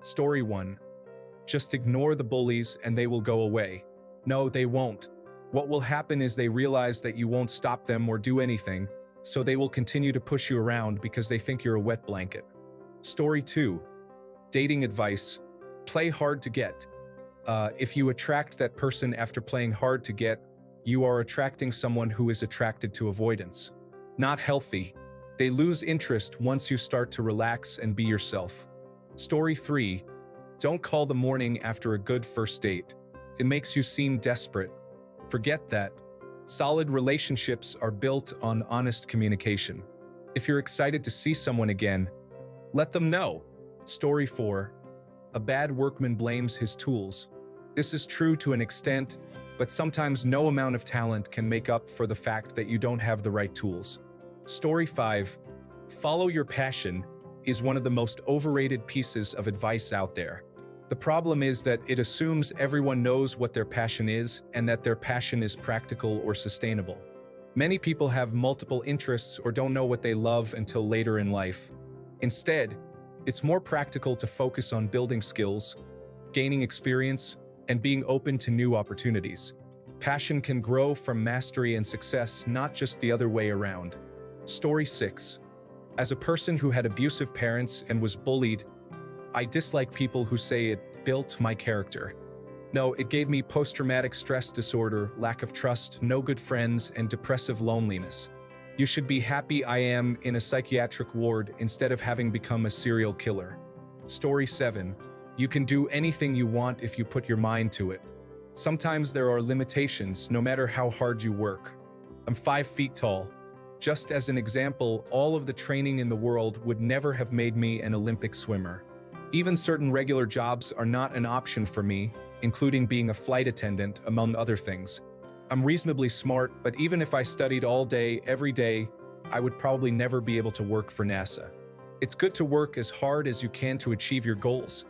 Story 1. Just ignore the bullies and they will go away. No, they won't. What will happen is they realize that you won't stop them or do anything, so they will continue to push you around because they think you're a wet blanket. Story 2. Dating advice. Play hard to get. If you attract that person after playing hard to get, you are attracting someone who is attracted to avoidance. Not healthy. They lose interest once you start to relax and be yourself. Story 3. Don't call the morning after a good first date. It makes you seem desperate. Forget that. Solid relationships are built on honest communication. If you're excited to see someone again, let them know. Story 4. A bad workman blames his tools. This is true to an extent, but sometimes no amount of talent can make up for the fact that you don't have the right tools. Story 5. Follow your passion is one of the most overrated pieces of advice out there. The problem is that it assumes everyone knows what their passion is and that their passion is practical or sustainable. Many people have multiple interests or don't know what they love until later in life. Instead, it's more practical to focus on building skills, gaining experience, and being open to new opportunities. Passion can grow from mastery and success, not just the other way around. Story 6. As a person who had abusive parents and was bullied, I dislike people who say it built my character. No, it gave me post-traumatic stress disorder, lack of trust, no good friends, and depressive loneliness. You should be happy I am in a psychiatric ward instead of having become a serial killer. Story 7. You can do anything you want if you put your mind to it. Sometimes there are limitations, no matter how hard you work. I'm 5 feet tall. Just as an example, all of the training in the world would never have made me an Olympic swimmer. Even certain regular jobs are not an option for me, including being a flight attendant, among other things. I'm reasonably smart, but even if I studied all day, every day, I would probably never be able to work for NASA. It's good to work as hard as you can to achieve your goals,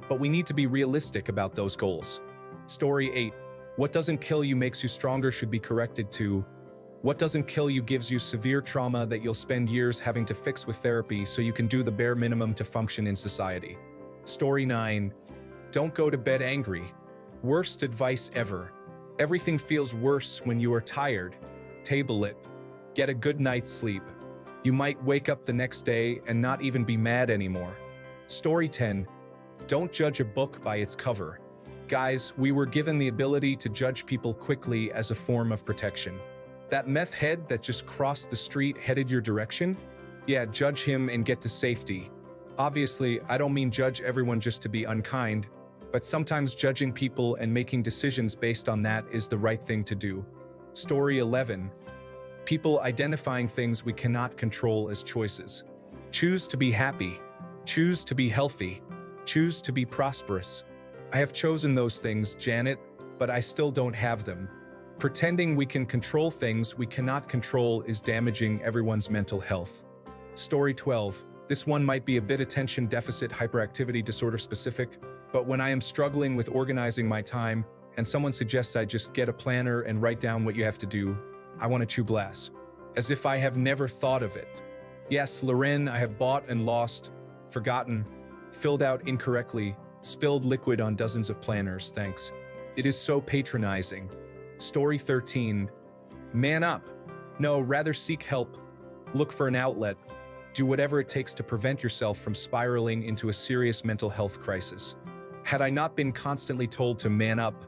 but we need to be realistic about those goals. Story 8. What doesn't kill you makes you stronger should be corrected to. What doesn't kill you gives you severe trauma that you'll spend years having to fix with therapy so you can do the bare minimum to function in society. Story 9. Don't go to bed angry. Worst advice ever. Everything feels worse when you are tired. Table it. Get a good night's sleep. You might wake up the next day and not even be mad anymore. Story 10. Don't judge a book by its cover. Guys, we were given the ability to judge people quickly as a form of protection. That meth head that just crossed the street headed your direction? Yeah, judge him and get to safety. Obviously, I don't mean judge everyone just to be unkind, but sometimes judging people and making decisions based on that is the right thing to do. Story 11. People identifying things we cannot control as choices. Choose to be happy. Choose to be healthy. Choose to be prosperous. I have chosen those things, Janet, but I still don't have them. Pretending we can control things we cannot control is damaging everyone's mental health. Story 12. This one might be a bit attention deficit hyperactivity disorder specific, but when I am struggling with organizing my time and someone suggests I just get a planner and write down what you have to do, I want to chew glass. As if I have never thought of it. Yes, Loren, I have bought and lost, forgotten, filled out incorrectly, spilled liquid on dozens of planners, thanks. It is so patronizing. Story 13. Man up. No, rather seek help. Look for an outlet. Do whatever it takes to prevent yourself from spiraling into a serious mental health crisis. Had I not been constantly told to man up,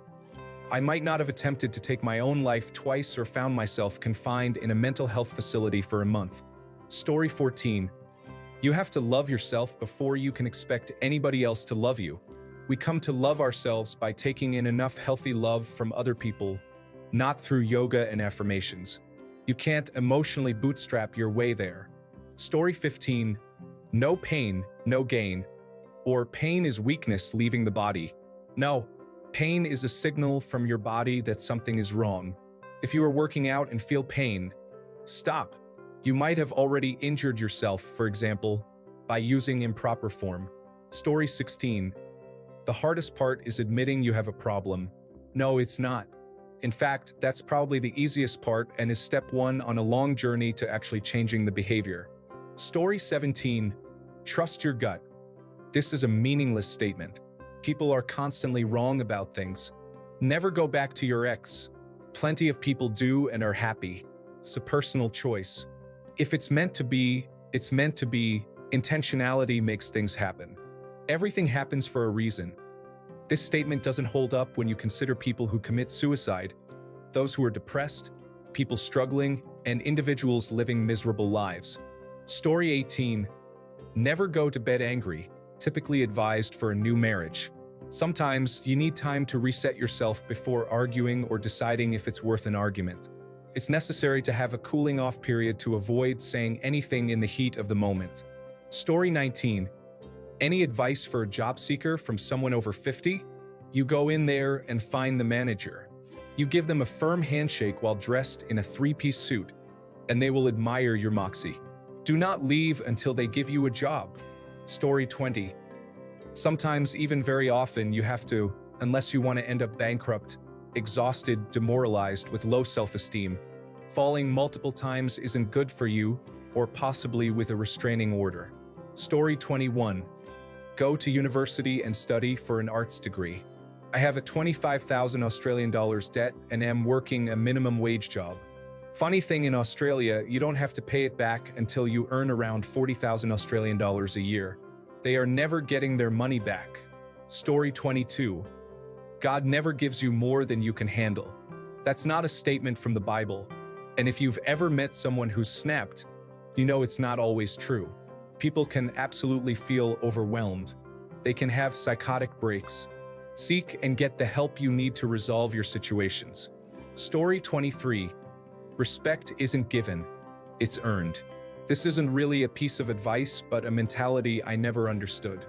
I might not have attempted to take my own life twice or found myself confined in a mental health facility for a month. Story 14. You have to love yourself before you can expect anybody else to love you. We come to love ourselves by taking in enough healthy love from other people, not through yoga and affirmations. You can't emotionally bootstrap your way there. Story 15. No pain, no gain. Or pain is weakness leaving the body. No, pain is a signal from your body that something is wrong. If you are working out and feel pain, stop. You might have already injured yourself, for example, by using improper form. Story 16. The hardest part is admitting you have a problem. No, it's not. In fact, that's probably the easiest part and is step 1 on a long journey to actually changing the behavior. Story 17. Trust your gut. This is a meaningless statement. People are constantly wrong about things. Never go back to your ex. Plenty of people do and are happy. It's a personal choice. If it's meant to be, it's meant to be. Intentionality makes things happen. Everything happens for a reason. This statement doesn't hold up when you consider people who commit suicide, those who are depressed, people struggling, and individuals living miserable lives. Story 18. Never go to bed angry, typically advised for a new marriage. Sometimes you need time to reset yourself before arguing or deciding if it's worth an argument. It's necessary to have a cooling off period to avoid saying anything in the heat of the moment. Story 19. Any advice for a job seeker from someone over 50? You go in there and find the manager. You give them a firm handshake while dressed in a three-piece suit, and they will admire your moxie. Do not leave until they give you a job. Story 20. Sometimes, even very often, you have to, unless you want to end up bankrupt, exhausted, demoralized, with low self-esteem. Falling multiple times isn't good for you, or possibly with a restraining order. Story 21. Go to university and study for an arts degree. I have a 25,000 Australian dollars debt and am working a minimum wage job. Funny thing, in Australia, you don't have to pay it back until you earn around 40,000 Australian dollars a year. They are never getting their money back. Story 22. God never gives you more than you can handle. That's not a statement from the Bible. And if you've ever met someone who's snapped, you know it's not always true. People can absolutely feel overwhelmed. They can have psychotic breaks. Seek and get the help you need to resolve your situations. Story 23. Respect isn't given, it's earned. This isn't really a piece of advice, but a mentality I never understood.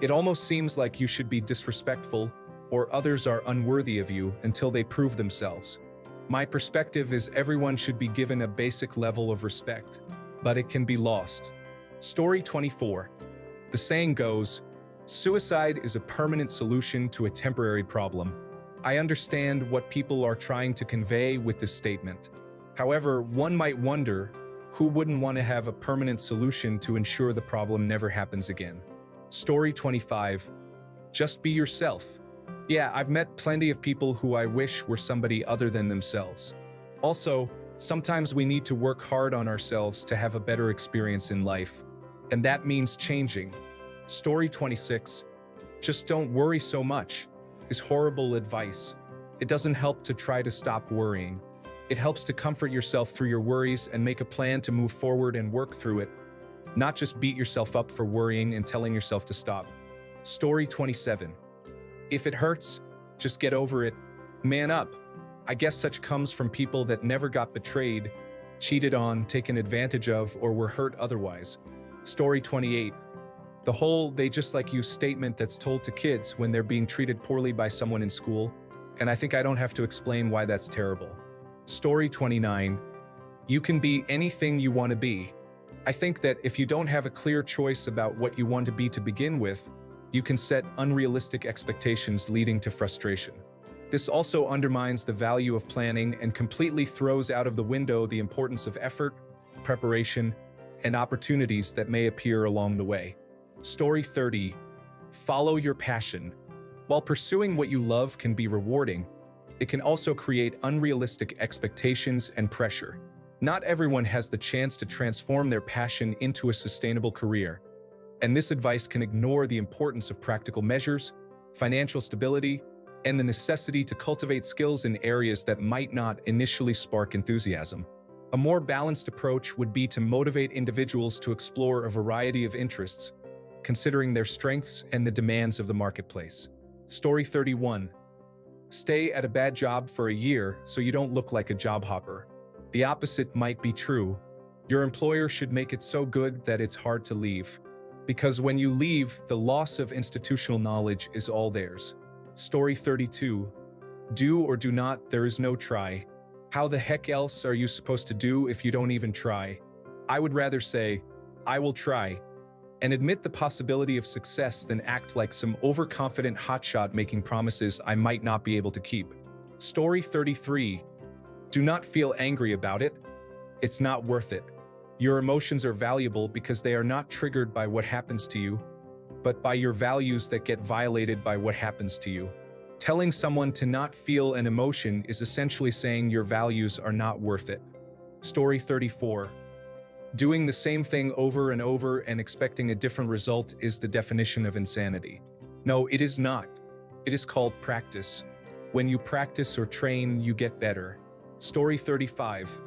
It almost seems like you should be disrespectful, or others are unworthy of you until they prove themselves. My perspective is everyone should be given a basic level of respect, but it can be lost. Story 24. The saying goes, suicide is a permanent solution to a temporary problem. I understand what people are trying to convey with this statement. However, one might wonder, who wouldn't want to have a permanent solution to ensure the problem never happens again? Story 25. Just be yourself. Yeah, I've met plenty of people who I wish were somebody other than themselves. Also, sometimes we need to work hard on ourselves to have a better experience in life. And that means changing. Story 26. Just don't worry so much is horrible advice. It doesn't help to try to stop worrying. It helps to comfort yourself through your worries and make a plan to move forward and work through it, not just beat yourself up for worrying and telling yourself to stop. Story 27. If it hurts, just get over it. Man up. I guess such comes from people that never got betrayed, cheated on, taken advantage of, or were hurt otherwise. Story 28. The whole "they just like you" statement that's told to kids when they're being treated poorly by someone in school, and I think I don't have to explain why that's terrible. Story 29. You can be anything you want to be. I think that if you don't have a clear choice about what you want to be to begin with, you can set unrealistic expectations leading to frustration. This also undermines the value of planning and completely throws out of the window the importance of effort, preparation, and opportunities that may appear along the way. Story 30. Follow your passion. While pursuing what you love can be rewarding, it can also create unrealistic expectations and pressure. Not everyone has the chance to transform their passion into a sustainable career, and this advice can ignore the importance of practical measures, financial stability, and the necessity to cultivate skills in areas that might not initially spark enthusiasm. A more balanced approach would be to motivate individuals to explore a variety of interests, considering their strengths and the demands of the marketplace. Story 31. Stay at a bad job for a year so you don't look like a job hopper. The opposite might be true. Your employer should make it so good that it's hard to leave. Because when you leave, the loss of institutional knowledge is all theirs. Story 32. Do or do not, there is no try. How the heck else are you supposed to do if you don't even try? I would rather say, I will try, and admit the possibility of success than act like some overconfident hotshot making promises I might not be able to keep. Story 33. Do not feel angry about it. It's not worth it. Your emotions are valuable because they are not triggered by what happens to you. but by your values that get violated by what happens to you. Telling someone to not feel an emotion is essentially saying your values are not worth it. Story 34. Doing the same thing over and over and expecting a different result is the definition of insanity. No, it is not. It is called practice. When you practice or train, you get better. Story 35.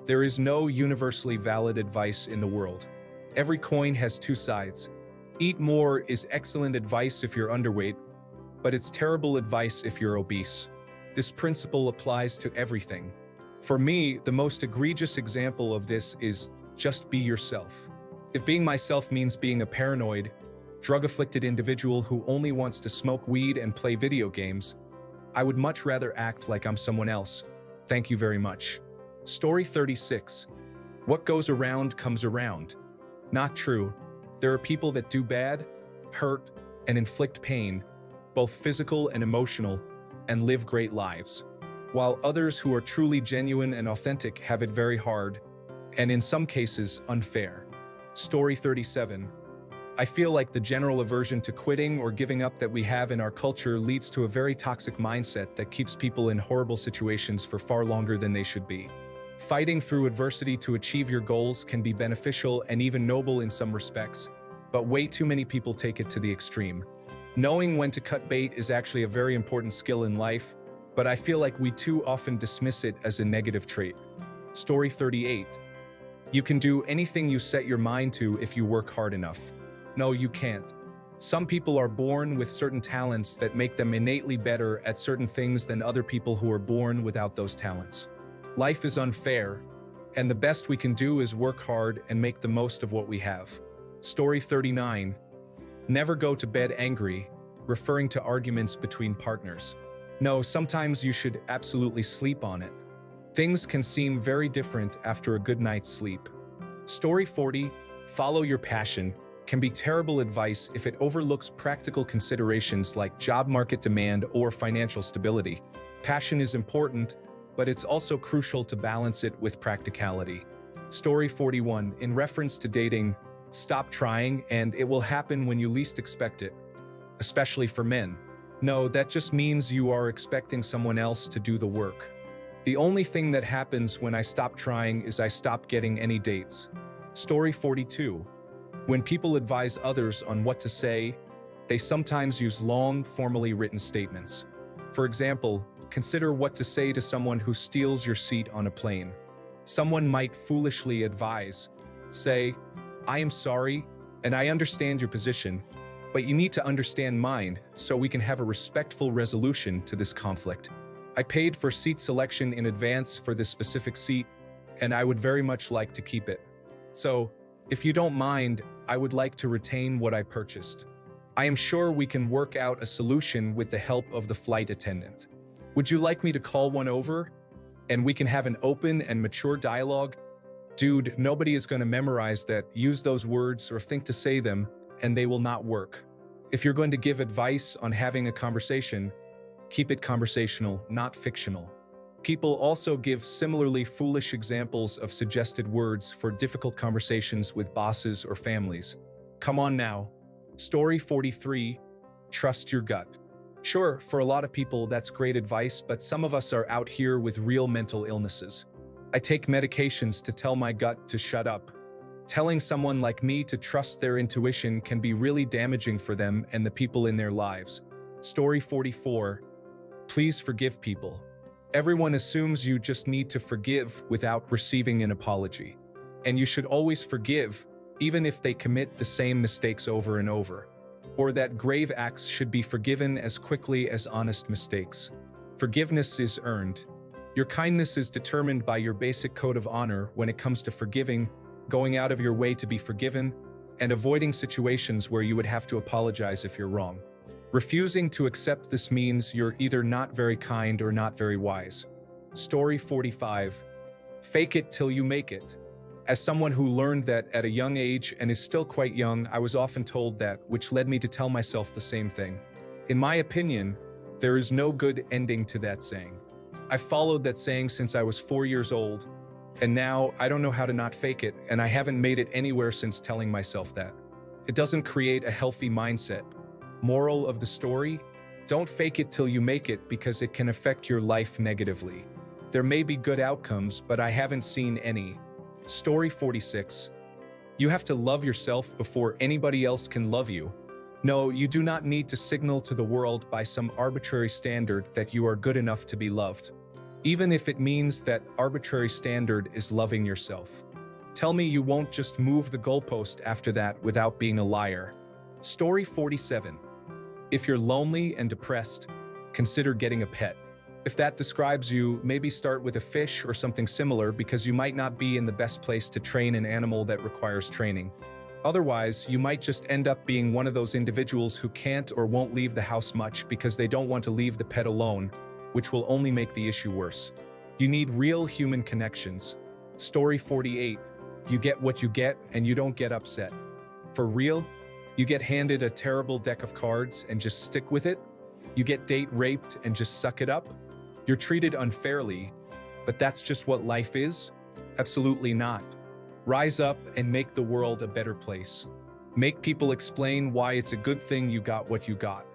There is no universally valid advice in the world. Every coin has two sides. Eat more is excellent advice if you're underweight, but it's terrible advice if you're obese. This principle applies to everything. For me, the most egregious example of this is just be yourself. If being myself means being a paranoid, drug-afflicted individual who only wants to smoke weed and play video games, I would much rather act like I'm someone else. Thank you very much. Story 36. What goes around comes around. Not true. There are people that do bad, hurt, and inflict pain, both physical and emotional, and live great lives, while others who are truly genuine and authentic have it very hard, and in some cases, unfair. Story 37. I feel like the general aversion to quitting or giving up that we have in our culture leads to a very toxic mindset that keeps people in horrible situations for far longer than they should be. Fighting through adversity to achieve your goals can be beneficial and even noble in some respects, but way too many people take it to the extreme. Knowing when to cut bait is actually a very important skill in life, but I feel like we too often dismiss it as a negative trait. Story 38. You can do anything you set your mind to if you work hard enough. No, you can't. Some people are born with certain talents that make them innately better at certain things than other people who are born without those talents. Life is unfair, and the best we can do is work hard and make the most of what we have. Story 39. Never go to bed angry, referring to arguments between partners. No, sometimes you should absolutely sleep on it. Things can seem very different after a good night's sleep. Story 40. Follow your passion can be terrible advice if it overlooks practical considerations like job market demand or financial stability. Passion is important, but it's also crucial to balance it with practicality. Story 41. In reference to dating, stop trying and it will happen when you least expect it, especially for men. No, that just means you are expecting someone else to do the work. The only thing that happens when I stop trying is I stop getting any dates. Story 42. When people advise others on what to say, they sometimes use long, formally written statements. For example, consider what to say to someone who steals your seat on a plane. Someone might foolishly advise, say, I am sorry, and I understand your position, but you need to understand mine so we can have a respectful resolution to this conflict. I paid for seat selection in advance for this specific seat, and I would very much like to keep it. So, if you don't mind, I would like to retain what I purchased. I am sure we can work out a solution with the help of the flight attendant. Would you like me to call one over? And we can have an open and mature dialogue? Dude, nobody is going to memorize that, use those words, or think to say them, and they will not work. If you're going to give advice on having a conversation, keep it conversational, not fictional. People also give similarly foolish examples of suggested words for difficult conversations with bosses or families. Come on now. Story 43. Trust your gut. Sure, for a lot of people that's great advice, but some of us are out here with real mental illnesses. I take medications to tell my gut to shut up. Telling someone like me to trust their intuition can be really damaging for them and the people in their lives. Story 44. Please forgive people. Everyone assumes you just need to forgive without receiving an apology. And you should always forgive, even if they commit the same mistakes over and over. Or that grave acts should be forgiven as quickly as honest mistakes. Forgiveness is earned. Your kindness is determined by your basic code of honor when it comes to forgiving, going out of your way to be forgiven, and avoiding situations where you would have to apologize if you're wrong. Refusing to accept this means you're either not very kind or not very wise. Story 45. Fake it till you make it. As someone who learned that at a young age and is still quite young, I was often told that, which led me to tell myself the same thing. In my opinion, there is no good ending to that saying. I followed that saying since I was 4 years old, and now I don't know how to not fake it, and I haven't made it anywhere since telling myself that. It doesn't create a healthy mindset. Moral of the story? Don't fake it till you make it because it can affect your life negatively. There may be good outcomes, but I haven't seen any. Story 46. You have to love yourself before anybody else can love you. No, you do not need to signal to the world by some arbitrary standard that you are good enough to be loved. Even if it means that arbitrary standard is loving yourself. Tell me you won't just move the goalpost after that without being a liar. Story 47. If you're lonely and depressed, consider getting a pet. If that describes you, maybe start with a fish or something similar because you might not be in the best place to train an animal that requires training. Otherwise, you might just end up being one of those individuals who can't or won't leave the house much because they don't want to leave the pet alone, which will only make the issue worse. You need real human connections. Story 48. You get what you get and you don't get upset. For real? You get handed a terrible deck of cards and just stick with it? You get date raped and just suck it up? You're treated unfairly, but that's just what life is? Absolutely not. Rise up and make the world a better place. Make people explain why it's a good thing you got what you got.